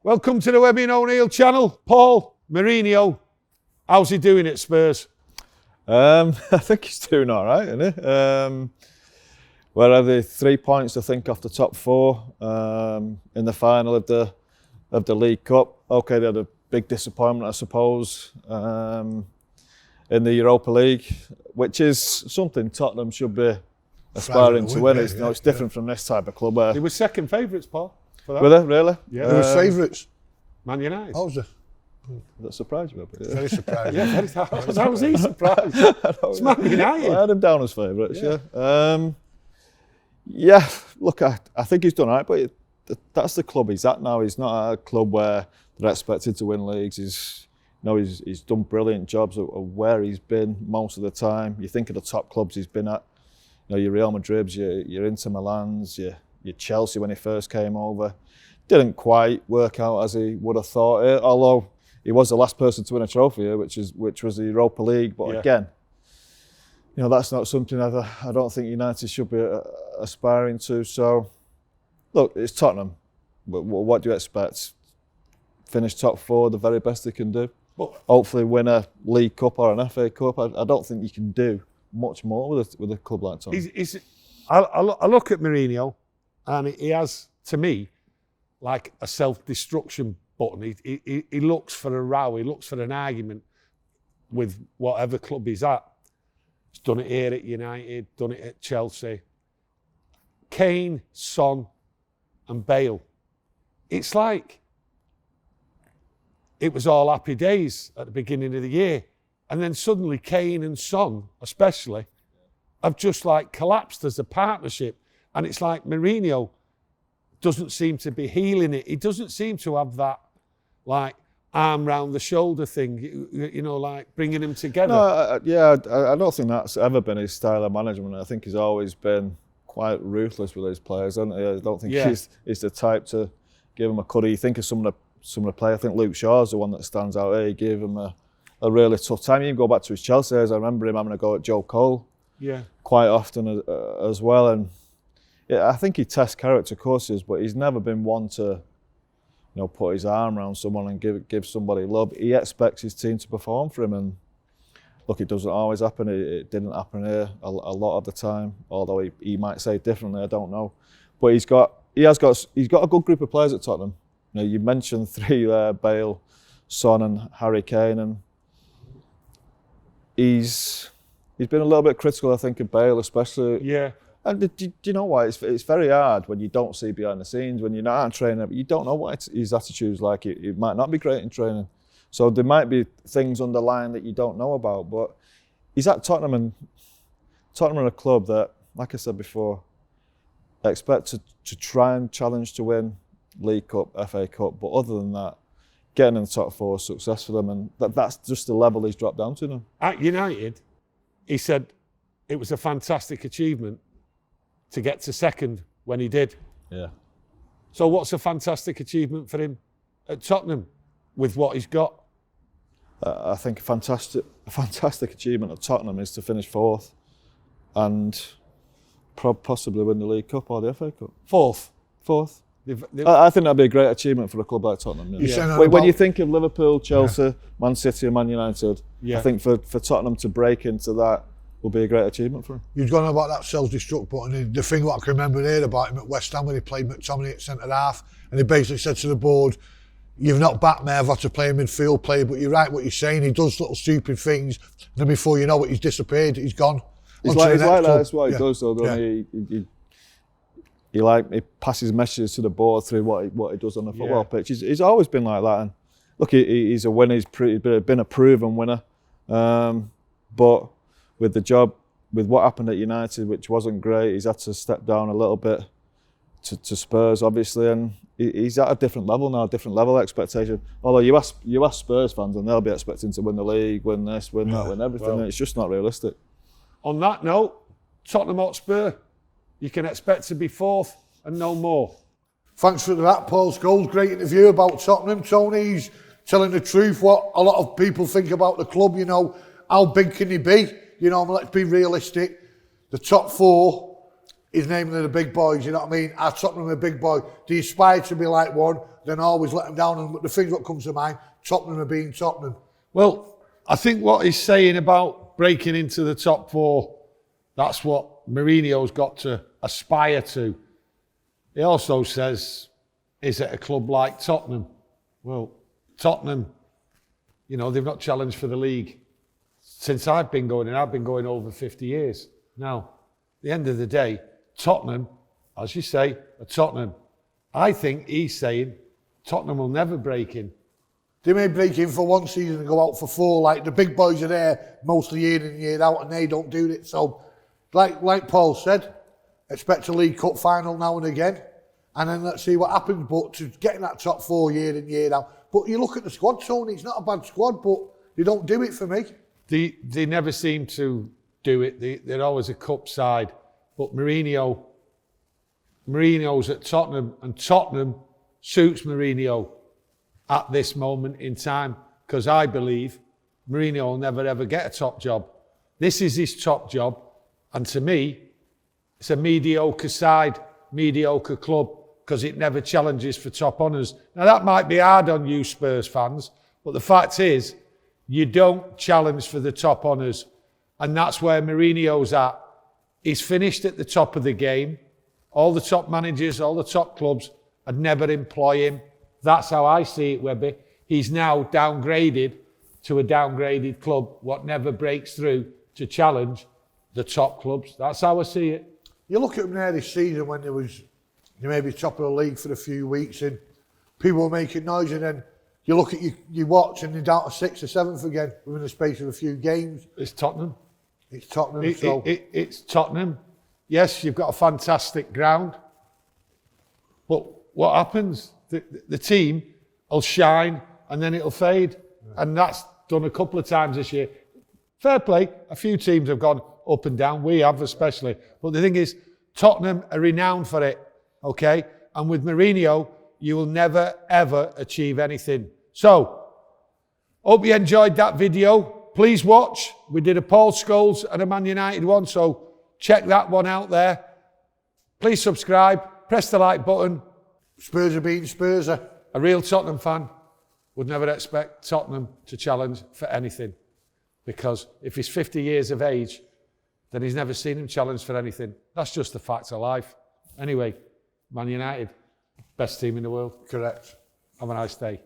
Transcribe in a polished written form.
Welcome to the Webby O'Neill channel. Paul Mourinho, how's he doing at Spurs? I think he's doing all right, isn't he? Where are they? 3 points, I think, off the top four in the final of the League Cup. Okay, they had a big disappointment, I suppose, in the Europa League, which is something Tottenham should be aspiring to win. It's different from this type of club. Where They were second favourites, Paul. For that. were they really? Yeah. Who was favourites? Man United. How was it? That surprised me a bit. Very surprising. Yeah, how was he surprised? It's Man United. I had him down as favourites, yeah. Look, I think he's done all right, but that's the club he's at now. He's not at a club where they're expected to win leagues. He's done brilliant jobs of where he's been most of the time. You think of the top clubs he's been at, your Real Madrids, your Inter Milans, your Chelsea when he first came over. Didn't quite work out as he would have thought it, although he was the last person to win a trophy here, which was the Europa League. But again, that's not something I don't think United should be aspiring to. So, look, it's Tottenham. What do you expect? Finish top four, the very best they can do. Hopefully win a League Cup or an FA Cup. I don't think you can do much more with a club like Tottenham. I look at Mourinho, and he has, to me, like a self-destruction button. He looks for a row. He looks for an argument with whatever club he's at. He's done it here at United, done it at Chelsea. Kane, Son, and Bale. It's like it was all happy days at the beginning of the year. And then suddenly Kane and Son, especially, have just like collapsed as a partnership. And it's like Mourinho doesn't seem to be healing it. He doesn't seem to have that like arm round the shoulder thing, like bringing them together. I don't think that's ever been his style of management. I think he's always been quite ruthless with his players, hasn't he? I don't think he's the type to give them a cut. You think of some of the players. I think Luke Shaw's the one that stands out here. He gave him a really tough time. You can go back to his Chelsea days. I remember him having a go at Joe Cole quite often as well. And I think he tests character courses, but he's never been one to put his arm around someone and give somebody love. He expects his team to perform for him, and look, it doesn't always happen. It didn't happen here a lot of the time, although he might say differently, I don't know. But he's got a good group of players at Tottenham. You mentioned three there: Bale, Son, and Harry Kane, and he's been a little bit critical, I think, of Bale, especially. Yeah. And do you know why? It's very hard when you don't see behind the scenes, when you're not out training, but you don't know what his attitude's like. It might not be great in training. So there might be things underlying that you don't know about. But he's at Tottenham, and Tottenham are a club that, like I said before, expect to try and challenge to win League Cup, FA Cup. But other than that, getting in the top four is success for them, and that's just the level he's dropped down to now. At United, he said it was a fantastic achievement to get to second when he did. Yeah. So what's a fantastic achievement for him at Tottenham with what he's got? I think a fantastic achievement at Tottenham is to finish fourth and possibly win the League Cup or the FA Cup. Fourth. I think that'd be a great achievement for a club like Tottenham. When you think of Liverpool, Chelsea, Man City and Man United, I think for Tottenham to break into that will be a great achievement for him. You've gone about that self-destruct button. The thing what I can remember here about him at West Ham when he played McTominay at centre-half, and he basically said to the board, "You've not backed me, I've had to play a midfield player, but you're right what you're saying, he does little stupid things, and then before you know it, he's disappeared, he's gone." He's like that, that's what he does though, doesn't he? He passes messages to the board through what he does on the football pitch. He's always been like that, and look, he's a winner, he's been a proven winner, but with what happened at United, which wasn't great, he's had to step down a little bit to Spurs, obviously, and he's at a different level now, different level of expectation. Although you ask Spurs fans, and they'll be expecting to win the league, win this, win that, win everything. Well, it's just not realistic. On that note, Tottenham Hotspur, you can expect to be fourth and no more. Thanks for that, Paul Scholes. Great interview about Tottenham. Tony's telling the truth, what a lot of people think about the club. How big can he be? Let's be realistic. The top four He's naming the big boys, you know what I mean? Are Tottenham a big boy? Do you aspire to be like one, then always let them down? And the things that comes to mind, Tottenham are being Tottenham. Well, I think what he's saying about breaking into the top 4, that's what Mourinho's got to aspire to. He also says, is it a club like Tottenham? Well, Tottenham, you know, they've not challenged for the league since I've been going, and I've been going over 50 years. Now, at the end of the day, Tottenham, as you say, are Tottenham. I think he's saying Tottenham will never break in. They may break in for one season and go out for 4. Like the big boys are there mostly year in and year out, and they don't do it. So, like Paul said, expect a League Cup final now and again, and then let's see what happens. But to get in that top 4 year in year out. But you look at the squad, Tony. It's not a bad squad, but they don't do it for me. They never seem to do it. They're always a cup side. But Mourinho's at Tottenham, and Tottenham suits Mourinho at this moment in time, because I believe Mourinho will never ever get a top job. This is his top job, and to me, it's a mediocre side, mediocre club, because it never challenges for top honours. Now that might be hard on you Spurs fans, but the fact is, you don't challenge for the top honours, and that's where Mourinho's at. He's finished at the top of the game. All the top managers, all the top clubs would never employ him. That's how I see it, Webby. He's now downgraded to a downgraded club, what never breaks through to challenge the top clubs. That's how I see it. You look at them there this season when they may be top of the league for a few weeks and people were making noise, and then you look at you watch and they're down to 6th or 7th again within the space of a few games. It's Tottenham. It's Tottenham. It's Tottenham. Yes, you've got a fantastic ground. But what happens? The team will shine and then it'll fade. Yeah. And that's done a couple of times this year. Fair play. A few teams have gone up and down. We have especially. But the thing is, Tottenham are renowned for it. Okay? And with Mourinho, you will never, ever achieve anything. So, hope you enjoyed that video. Please watch. We did a Paul Scholes and a Man United one, so check that one out there. Please subscribe. Press the like button. Spurs are being Spurs. A real Tottenham fan would never expect Tottenham to challenge for anything. Because if he's 50 years of age, then he's never seen him challenge for anything. That's just the fact of life. Anyway, Man United, best team in the world. Correct. Have a nice day.